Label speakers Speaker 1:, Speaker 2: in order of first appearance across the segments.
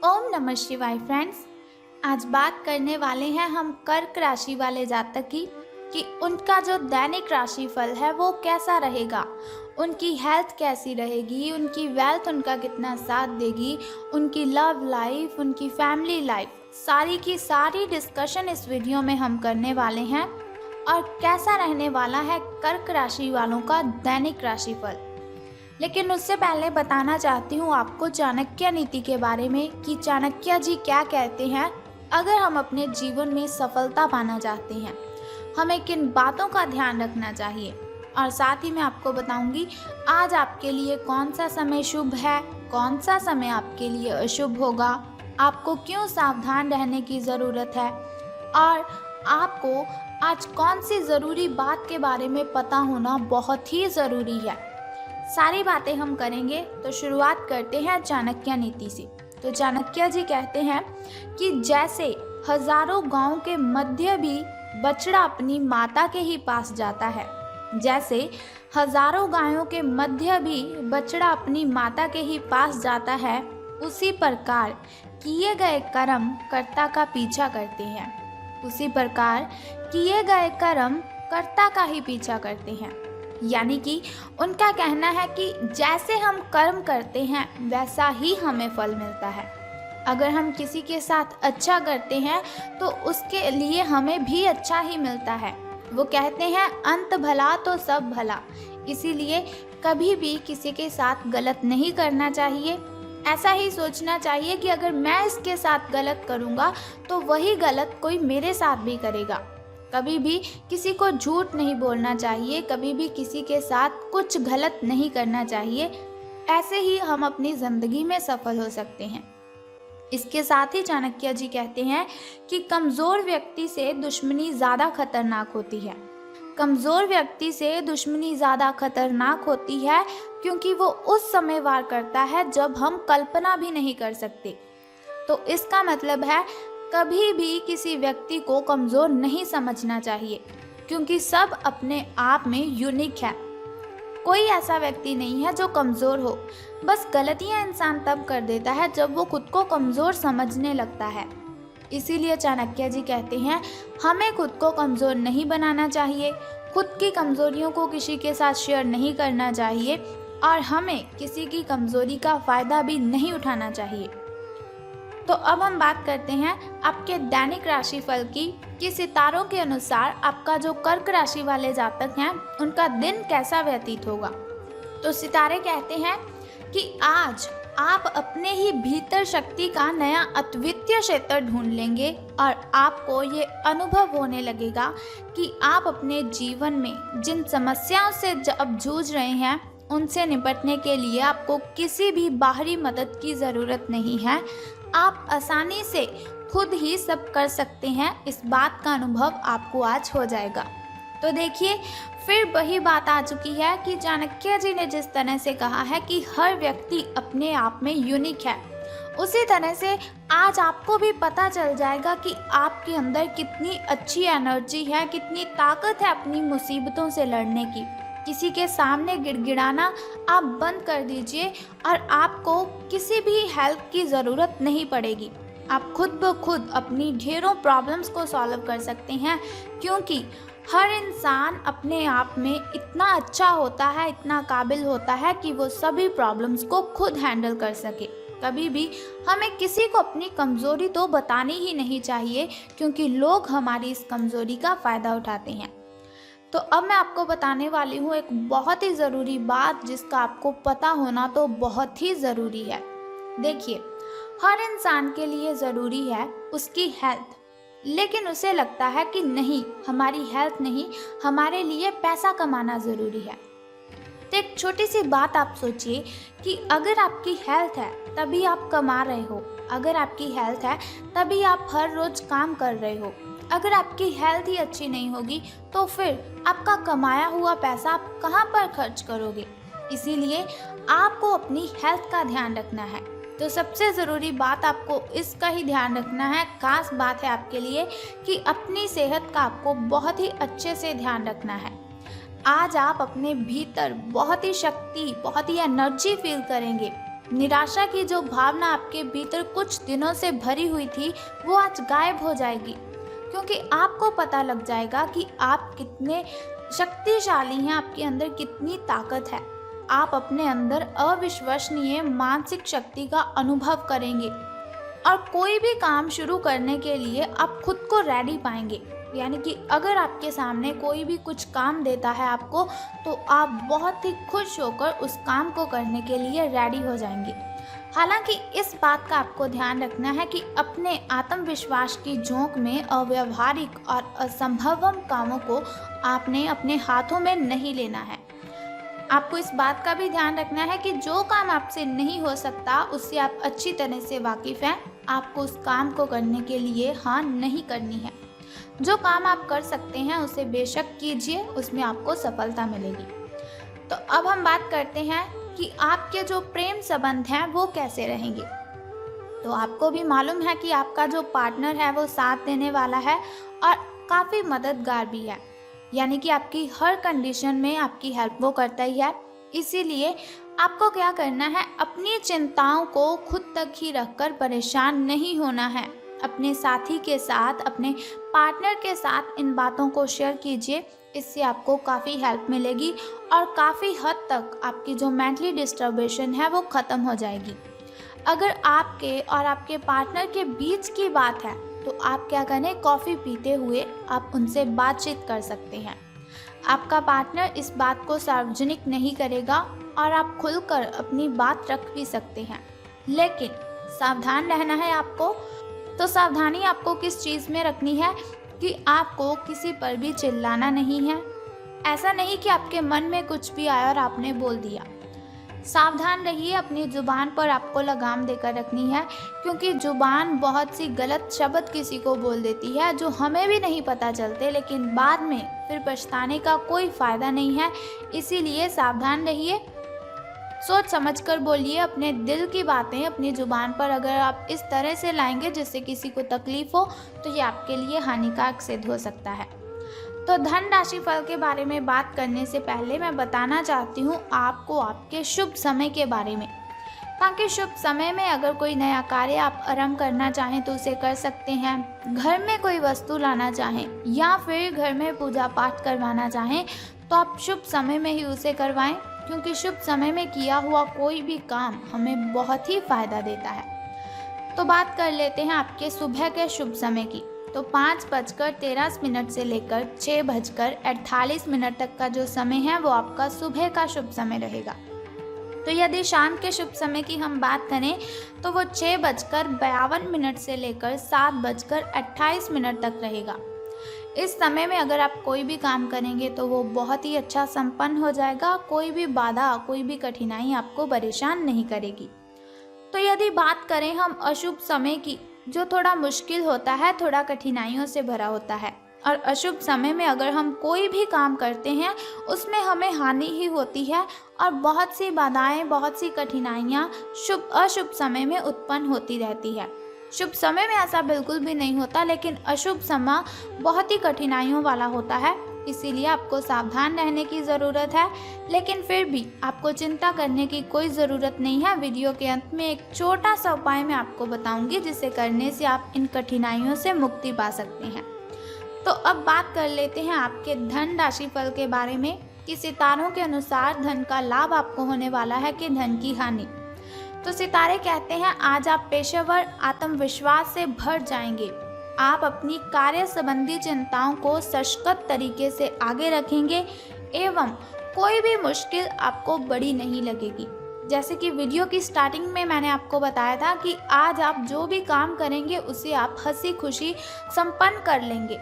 Speaker 1: ओम नमः शिवाय फ्रेंड्स। आज बात करने वाले हैं हम कर्क राशि वाले जातक की कि उनका जो दैनिक राशिफल है वो कैसा रहेगा, उनकी हेल्थ कैसी रहेगी, उनकी वेल्थ उनका कितना साथ देगी, उनकी लव लाइफ, उनकी फैमिली लाइफ, सारी की सारी डिस्कशन इस वीडियो में हम करने वाले हैं। और कैसा रहने वाला है कर्क राशि वालों का दैनिक राशिफल। लेकिन उससे पहले बताना चाहती हूँ आपको चाणक्य नीति के बारे में कि चाणक्य जी क्या कहते हैं। अगर हम अपने जीवन में सफलता पाना चाहते हैं, हमें किन बातों का ध्यान रखना चाहिए, और साथ ही मैं आपको बताऊंगी आज आपके लिए कौन सा समय शुभ है, कौन सा समय आपके लिए अशुभ होगा, आपको क्यों सावधान रहने की ज़रूरत है, और आपको आज कौन सी ज़रूरी बात के बारे में पता होना बहुत ही ज़रूरी है। सारी बातें हम करेंगे। तो शुरुआत करते हैं चाणक्य नीति से। तो चाणक्य जी कहते हैं कि जैसे हजारों गांव के मध्य भी बछड़ा अपनी माता के ही पास जाता है, जैसे हजारों गायों के मध्य भी बछड़ा अपनी माता के ही पास जाता है, उसी प्रकार किए गए कर्म कर्ता का पीछा करते हैं। उसी प्रकार किए गए कर्म कर्ता का ही पीछा करते हैं। यानी कि उनका कहना है कि जैसे हम कर्म करते हैं वैसा ही हमें फल मिलता है। अगर हम किसी के साथ अच्छा करते हैं तो उसके लिए हमें भी अच्छा ही मिलता है। वो कहते हैं अंत भला तो सब भला। इसीलिए कभी भी किसी के साथ गलत नहीं करना चाहिए। ऐसा ही सोचना चाहिए कि अगर मैं इसके साथ गलत करूँगा तो वही गलत कोई मेरे साथ भी करेगा। कभी भी किसी को झूठ नहीं बोलना चाहिए, कभी भी किसी के साथ कुछ गलत नहीं करना चाहिए। ऐसे ही हम अपनी ज़िंदगी में सफल हो सकते हैं। इसके साथ ही चाणक्य जी कहते हैं कि कमज़ोर व्यक्ति से दुश्मनी ज़्यादा खतरनाक होती है। कमज़ोर व्यक्ति से दुश्मनी ज़्यादा खतरनाक होती है क्योंकि वो उस समय वार करता है जब हम कल्पना भी नहीं कर सकते। तो इसका मतलब है कभी भी किसी व्यक्ति को कमज़ोर नहीं समझना चाहिए, क्योंकि सब अपने आप में यूनिक है। कोई ऐसा व्यक्ति नहीं है जो कमज़ोर हो। बस गलतियां इंसान तब कर देता है जब वो खुद को कमज़ोर समझने लगता है। इसीलिए चाणक्य जी कहते हैं हमें खुद को कमज़ोर नहीं बनाना चाहिए, खुद की कमज़ोरियों को किसी के साथ शेयर नहीं करना चाहिए, और हमें किसी की कमज़ोरी का फ़ायदा भी नहीं उठाना चाहिए। तो अब हम बात करते हैं आपके दैनिक राशिफल की कि सितारों के अनुसार आपका जो कर्क राशि वाले जातक हैं उनका दिन कैसा व्यतीत होगा। तो सितारे कहते हैं कि आज आप अपने ही भीतर शक्ति का नया अद्वितीय क्षेत्र ढूंढ लेंगे और आपको ये अनुभव होने लगेगा कि आप अपने जीवन में जिन समस्याओं से अब जूझ रहे हैं उनसे निपटने के लिए आपको किसी भी बाहरी मदद की ज़रूरत नहीं है। आप आसानी से खुद ही सब कर सकते हैं। इस बात का अनुभव आपको आज हो जाएगा। तो देखिए, फिर वही बात आ चुकी है कि चाणक्य जी ने जिस तरह से कहा है कि हर व्यक्ति अपने आप में यूनिक है, उसी तरह से आज आपको भी पता चल जाएगा कि आपके अंदर कितनी अच्छी एनर्जी है, कितनी ताकत है अपनी मुसीबतों से लड़ने की। किसी के सामने गिड़गिड़ाना आप बंद कर दीजिए और आपको किसी भी हेल्प की ज़रूरत नहीं पड़ेगी। आप खुद ब खुद अपनी ढेरों प्रॉब्लम्स को सॉल्व कर सकते हैं, क्योंकि हर इंसान अपने आप में इतना अच्छा होता है, इतना काबिल होता है कि वो सभी प्रॉब्लम्स को खुद हैंडल कर सके। कभी भी हमें किसी को अपनी कमज़ोरी तो बतानी ही नहीं चाहिए, क्योंकि लोग हमारी इस कमज़ोरी का फ़ायदा उठाते हैं। तो अब मैं आपको बताने वाली हूँ एक बहुत ही ज़रूरी बात जिसका आपको पता होना तो बहुत ही ज़रूरी है। देखिए, हर इंसान के लिए ज़रूरी है उसकी हेल्थ, लेकिन उसे लगता है कि नहीं, हमारी हेल्थ नहीं, हमारे लिए पैसा कमाना ज़रूरी है। तो एक छोटी सी बात आप सोचिए कि अगर आपकी हेल्थ है तभी आप कमा रहे हो, अगर आपकी हेल्थ है तभी आप हर रोज़ काम कर रहे हो। अगर आपकी हेल्थ ही अच्छी नहीं होगी तो फिर आपका कमाया हुआ पैसा आप कहाँ पर खर्च करोगे। इसीलिए आपको अपनी हेल्थ का ध्यान रखना है। तो सबसे ज़रूरी बात आपको इसका ही ध्यान रखना है, खास बात है आपके लिए कि अपनी सेहत का आपको बहुत ही अच्छे से ध्यान रखना है। आज आप अपने भीतर बहुत ही शक्ति, बहुत ही एनर्जी फील करेंगे। निराशा की जो भावना आपके भीतर कुछ दिनों से भरी हुई थी वो आज गायब हो जाएगी, क्योंकि आपको पता लग जाएगा कि आप कितने शक्तिशाली हैं, आपके अंदर कितनी ताकत है। आप अपने अंदर अविश्वसनीय मानसिक शक्ति का अनुभव करेंगे और कोई भी काम शुरू करने के लिए आप खुद को रेडी पाएंगे। यानी कि अगर आपके सामने कोई भी कुछ काम देता है आपको, तो आप बहुत ही खुश होकर उस काम को करने के लिए रेडी हो जाएंगे। हालांकि इस बात का आपको ध्यान रखना है कि अपने आत्मविश्वास की झोंक में अव्यावहारिक और असंभव कामों को आपने अपने हाथों में नहीं लेना है। आपको इस बात का भी ध्यान रखना है कि जो काम आपसे नहीं हो सकता उससे आप अच्छी तरह से वाकिफ़ हैं। आपको उस काम को करने के लिए हाँ नहीं करनी है। जो काम आप कर सकते हैं उसे बेशक कीजिए, उसमें आपको सफलता मिलेगी। तो अब हम बात करते हैं कि आपके जो प्रेम संबंध हैं वो कैसे रहेंगे। तो आपको भी मालूम है कि आपका जो पार्टनर है वो साथ देने वाला है और काफ़ी मददगार भी है। यानी कि आपकी हर कंडीशन में आपकी हेल्प वो करता ही है। इसीलिए आपको क्या करना है, अपनी चिंताओं को खुद तक ही रखकर परेशान नहीं होना है। अपने साथी के साथ, अपने पार्टनर के साथ इन बातों को शेयर कीजिए। इससे आपको काफ़ी हेल्प मिलेगी और काफ़ी हद तक आपकी जो मेंटली डिस्टर्बेशन है वो ख़त्म हो जाएगी। अगर आपके और आपके पार्टनर के बीच की बात है तो आप क्या करें, कॉफ़ी पीते हुए आप उनसे बातचीत कर सकते हैं। आपका पार्टनर इस बात को सार्वजनिक नहीं करेगा और आप खुलकर अपनी बात रख भी सकते हैं, लेकिन सावधान रहना है आपको। तो सावधानी आपको किस चीज़ में रखनी है कि आपको किसी पर भी चिल्लाना नहीं है। ऐसा नहीं कि आपके मन में कुछ भी आया और आपने बोल दिया। सावधान रहिए, अपनी ज़ुबान पर आपको लगाम देकर रखनी है, क्योंकि ज़ुबान बहुत सी गलत शब्द किसी को बोल देती है जो हमें भी नहीं पता चलते, लेकिन बाद में फिर पछताने का कोई फ़ायदा नहीं है। इसीलिए सावधान रहिए, सोच समझकर बोलिए अपने दिल की बातें अपनी ज़ुबान पर। अगर आप इस तरह से लाएंगे जिससे किसी को तकलीफ़ हो तो ये आपके लिए हानिकारक सिद्ध हो सकता है। तो धन राशि फल के बारे में बात करने से पहले मैं बताना चाहती हूँ आपको आपके शुभ समय के बारे में, ताकि शुभ समय में अगर कोई नया कार्य आप आरंभ करना चाहें तो उसे कर सकते हैं। घर में कोई वस्तु लाना चाहें या फिर घर में पूजा पाठ करवाना चाहें तो आप शुभ समय में ही उसे करवाएं, क्योंकि शुभ समय में किया हुआ कोई भी काम हमें बहुत ही फ़ायदा देता है। तो बात कर लेते हैं आपके सुबह के शुभ समय की। तो 5:13 से लेकर 6:48 तक का जो समय है वो आपका सुबह का शुभ समय रहेगा। तो यदि शाम के शुभ समय की हम बात करें तो वो 6:52 से लेकर 7:28 तक रहेगा। इस समय में अगर आप कोई भी काम करेंगे तो वो बहुत ही अच्छा संपन्न हो जाएगा। कोई भी बाधा, कोई भी कठिनाई आपको परेशान नहीं करेगी। तो यदि बात करें हम अशुभ समय की, जो थोड़ा मुश्किल होता है, थोड़ा कठिनाइयों से भरा होता है, और अशुभ समय में अगर हम कोई भी काम करते हैं उसमें हमें हानि ही होती है और बहुत सी बाधाएं, बहुत सी कठिनाइयाँ अशुभ समय में उत्पन्न होती रहती है। शुभ समय में ऐसा बिल्कुल भी नहीं होता, लेकिन अशुभ समय बहुत ही कठिनाइयों वाला होता है। इसीलिए आपको सावधान रहने की ज़रूरत है, लेकिन फिर भी आपको चिंता करने की कोई ज़रूरत नहीं है। वीडियो के अंत में एक छोटा सा उपाय मैं आपको बताऊंगी, जिसे करने से आप इन कठिनाइयों से मुक्ति पा सकते हैं। तो अब बात कर लेते हैं आपके धन राशि फल के बारे में कि सितारों के अनुसार धन का लाभ आपको होने वाला है कि धन की हानि। तो सितारे कहते हैं आज आप पेशेवर आत्मविश्वास से भर जाएंगे। आप अपनी कार्य संबंधी चिंताओं को सशक्त तरीके से आगे रखेंगे एवं कोई भी मुश्किल आपको बड़ी नहीं लगेगी। जैसे कि वीडियो की स्टार्टिंग में मैंने आपको बताया था कि आज आप जो भी काम करेंगे उसे आप हंसी खुशी संपन्न कर लेंगे।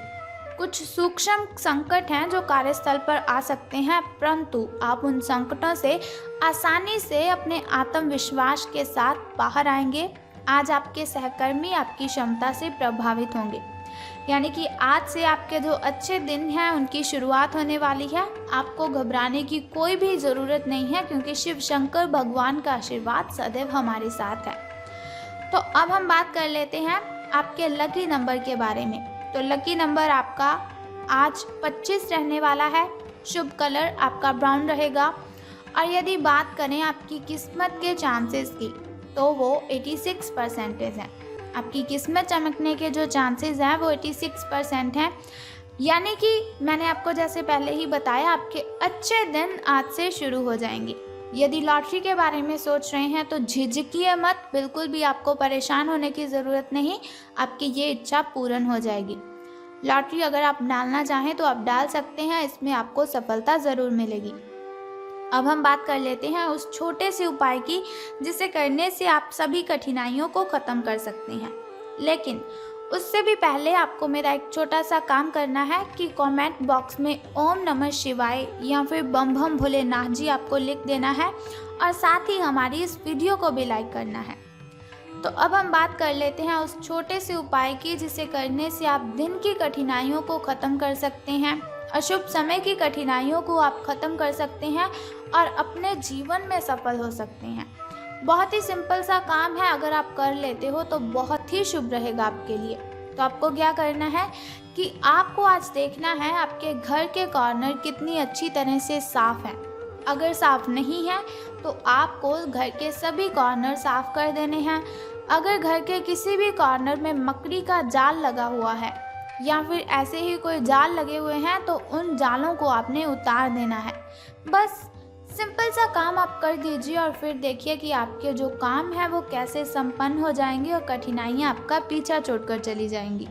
Speaker 1: कुछ सूक्ष्म संकट हैं जो कार्यस्थल पर आ सकते हैं, परंतु आप उन संकटों से आसानी से अपने आत्मविश्वास के साथ बाहर आएंगे। आज आपके सहकर्मी आपकी क्षमता से प्रभावित होंगे, यानी कि आज से आपके जो अच्छे दिन हैं उनकी शुरुआत होने वाली है। आपको घबराने की कोई भी ज़रूरत नहीं है, क्योंकि शिव शंकर भगवान का आशीर्वाद सदैव हमारे साथ है। तो अब हम बात कर लेते हैं आपके लकी नंबर के बारे में। तो लकी नंबर आपका आज 25 रहने वाला है। शुभ कलर आपका ब्राउन रहेगा और यदि बात करें आपकी किस्मत के चांसेस की, तो वो 86% है। आपकी किस्मत चमकने के जो चांसेस हैं वो 86% हैं। यानी कि मैंने आपको जैसे पहले ही बताया, आपके अच्छे दिन आज से शुरू हो जाएंगे। यदि लॉटरी के बारे में सोच रहे हैं तो झिझकिए मत, बिल्कुल भी आपको परेशान होने की ज़रूरत नहीं, आपकी ये इच्छा पूर्ण हो जाएगी। लॉटरी अगर आप डालना चाहें तो आप डाल सकते हैं, इसमें आपको सफलता ज़रूर मिलेगी। अब हम बात कर लेते हैं उस छोटे से उपाय की जिसे करने से आप सभी कठिनाइयों को ख़त्म कर सकते हैं। लेकिन उससे भी पहले आपको मेरा एक छोटा सा काम करना है कि कमेंट बॉक्स में ओम नमः शिवाय या फिर बम बम भोलेनाथ जी आपको लिख देना है और साथ ही हमारी इस वीडियो को भी लाइक करना है। तो अब हम बात कर लेते हैं उस छोटे से उपाय की जिसे करने से आप दिन की कठिनाइयों को ख़त्म कर सकते हैं, अशुभ समय की कठिनाइयों को आप ख़त्म कर सकते हैं और अपने जीवन में सफल हो सकते हैं। बहुत ही सिंपल सा काम है, अगर आप कर लेते हो तो बहुत ही शुभ रहेगा आपके लिए। तो आपको क्या करना है कि आपको आज देखना है आपके घर के कॉर्नर कितनी अच्छी तरह से साफ़ हैं। अगर साफ़ नहीं है तो आपको घर के सभी कॉर्नर साफ़ कर देने हैं। अगर घर के किसी भी कॉर्नर में मकड़ी का जाल लगा हुआ है या फिर ऐसे ही कोई जाल लगे हुए हैं तो उन जालों को आपने उतार देना है। बस सिंपल सा काम आप कर दीजिए और फिर देखिए कि आपके जो काम है वो कैसे संपन्न हो जाएंगे और कठिनाइयाँ आपका पीछा छोड़कर चली जाएंगी।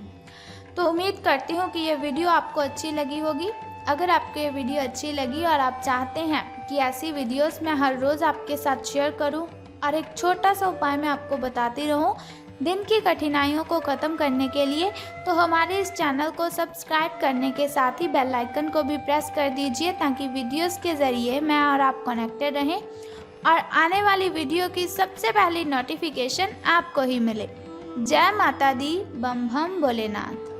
Speaker 1: तो उम्मीद करती हूँ कि ये वीडियो आपको अच्छी लगी होगी। अगर आपको ये वीडियो अच्छी लगी और आप चाहते हैं कि ऐसी वीडियोस मैं हर रोज़ आपके साथ शेयर करूं और एक छोटा सा उपाय मैं आपको बताती रहूं दिन की कठिनाइयों को ख़त्म करने के लिए, तो हमारे इस चैनल को सब्सक्राइब करने के साथ ही बेल आइकन को भी प्रेस कर दीजिए ताकि वीडियोस के ज़रिए मैं और आप कनेक्टेड रहें और आने वाली वीडियो की सबसे पहली नोटिफिकेशन आपको ही मिले। जय माता दी, बम बम भोलेनाथ।